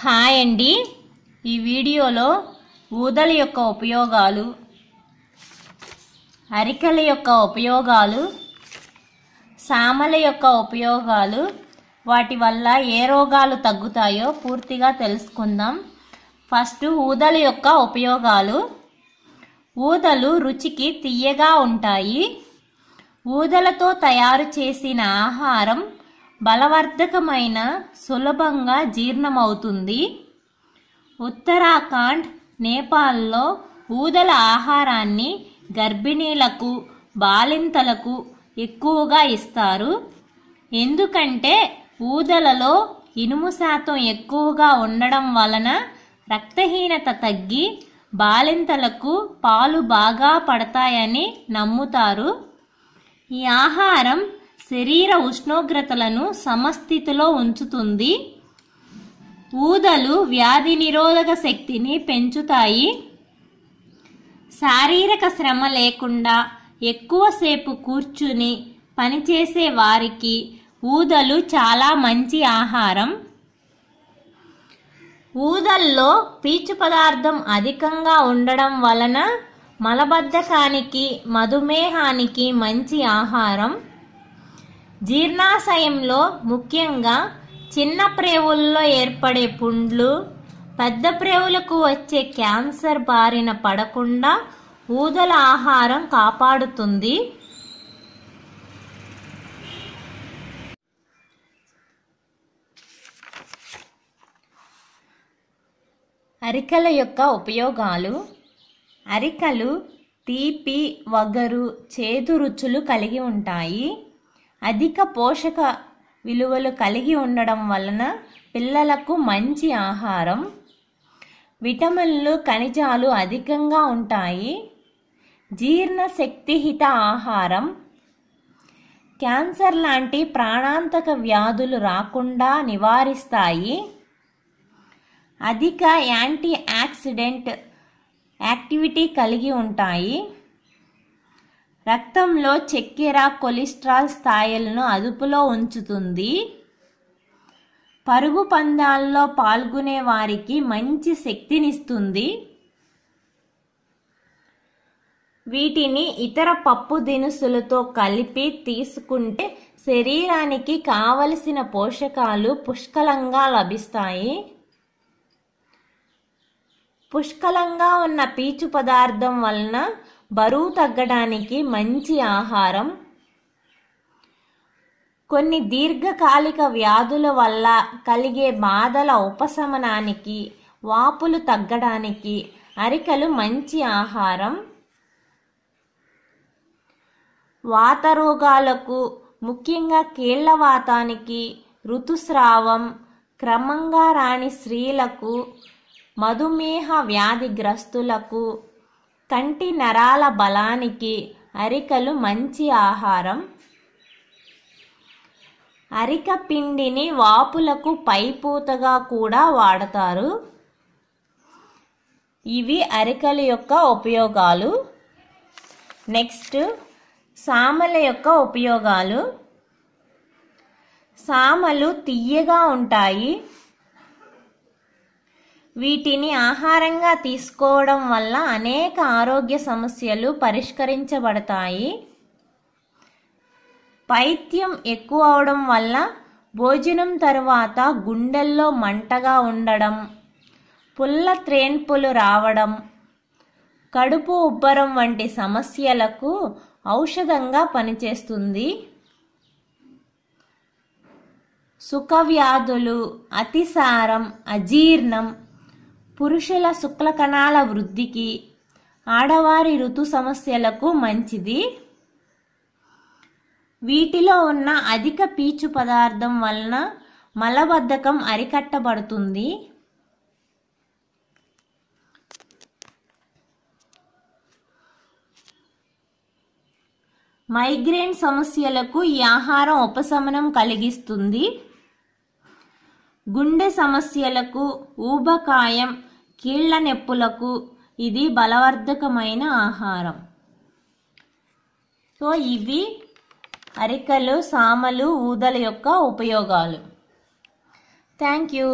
Hi అండి, ఈ వీడియోలో ఊదల యొక్క ఉపయోగాలు, అరికల యొక్క ఉపయోగాలు, సామల యొక్క ఉపయోగాలు, వాటి వల్ల ఏ రోగాలు తగ్గుతాయో పూర్తిగా తెలుసుకుందాం. ఫస్ట్ ఊదల యొక్క ఉపయోగాలు. ఊదలు రుచికి తియ్యగా ఉంటాయి. ఊదలతో తయారు చేసిన ఆహారం బలవర్ధకమైన, సులభంగా జీర్ణమవుతుంది. ఉత్తరాఖండ్, నేపాల్లో ఊదల ఆహారాన్ని గర్భిణీలకు, బాలింతలకు ఎక్కువగా ఇస్తారు. ఎందుకంటే ఊదలలో ఇనుము శాతం ఎక్కువగా ఉండడం వలన రక్తహీనత తగ్గి బాలింతలకు పాలు బాగా పడతాయని నమ్ముతారు. ఈ ఆహారం శరీర ఉష్ణోగ్రతలను సమస్థితిలో ఉంచుతుంది. ఊదలు వ్యాధి నిరోధక శక్తిని పెంచుతాయి. శారీరక శ్రమ లేకుండా ఎక్కువసేపు కూర్చుని పనిచేసే వారికి ఊదలు చాలా మంచి ఆహారం. ఊదల్లో పీచు పదార్థం అధికంగా ఉండడం వలన మలబద్ధకానికి, మధుమేహానికి మంచి ఆహారం. జీర్ణాశయంలో, ముఖ్యంగా చిన్న ప్రేవుల్లో ఏర్పడే పుండ్లు, పెద్ద ప్రేవులకు వచ్చే క్యాన్సర్ బారిన పడకుండా ఊదల ఆహారం కాపాడుతుంది. అరికల యొక్క ఉపయోగాలు. అరికలు తీపి, వగరు, చేదు రుచులు కలిగి ఉంటాయి. అధిక పోషక విలువలు కలిగి ఉండడం వలన పిల్లలకు మంచి ఆహారం. విటమిన్లు, ఖనిజాలు అధికంగా ఉంటాయి. జీర్ణశక్తిహిత ఆహారం. క్యాన్సర్ లాంటి ప్రాణాంతక వ్యాధులు రాకుండా నివారిస్తాయి. అధిక యాంటీ ఆక్సిడెంట్ యాక్టివిటీ కలిగి ఉంటాయి. రక్తంలో చక్కెర, కొలెస్ట్రాల్ స్థాయిలను అదుపులో ఉంచుతుంది. పరుగు పందాల్లో పాల్గొనే వారికి మంచి శక్తినిస్తుంది. వీటిని ఇతర పప్పు దినుసులతో కలిపి తీసుకుంటే శరీరానికి కావలసిన పోషకాలు పుష్కలంగా లభిస్తాయి. పుష్కలంగా ఉన్న పీచు పదార్థం వలన బరువు తగ్గడానికి మంచి ఆహారం. కొన్ని దీర్ఘకాలిక వ్యాధుల వల్ల కలిగే బాధల ఉపశమనానికి, వాపులు తగ్గడానికి అరికలు మంచి ఆహారం. వాత రోగాలకు, ముఖ్యంగా కీళ్లవాతానికి, ఋతుస్రావం క్రమంగా రాని స్త్రీలకు, మధుమేహ వ్యాధిగ్రస్తులకు, కంటి నరాల బలానికి అరికలు మంచి ఆహారం. అరిక పిండిని వాపులకు పైపూతగా కూడా వాడతారు. ఇవి అరికల యొక్క ఉపయోగాలు. నెక్స్ట్ సామల యొక్క ఉపయోగాలు. సామలు తియ్యగా ఉంటాయి. వీటిని ఆహారంగా తీసుకోవడం వల్ల అనేక ఆరోగ్య సమస్యలు పరిష్కరించబడతాయి. పైత్యం ఎక్కువ అవడం వల్ల భోజనం తరువాత గుండెల్లో మంటగా ఉండడం, పుల్ల త్రేన్పులు రావడం, కడుపు ఉబ్బరం వంటి సమస్యలకు ఔషధంగా పనిచేస్తుంది. సుఖవ్యాధులు, అతిసారం, అజీర్ణం, పురుషుల శుక్లకణాల వృద్ధికి, ఆడవారి ఋతు సమస్యలకు మంచిది. వీటిలో ఉన్న అధిక పీచు పదార్థం వలన మలబద్ధకం అరికట్టబడుతుంది. మైగ్రేన్ సమస్యలకు ఈ ఆహారం ఉపశమనం కలిగిస్తుంది. గుండె సమస్యలకు, ఊబకాయం, కీళ్ల నొప్పులకు ఇది బలవర్ధకమైన ఆహారం. సో ఇవి అరికలు, సామలు, ఊదల యొక్క ఉపయోగాలు. Thank you.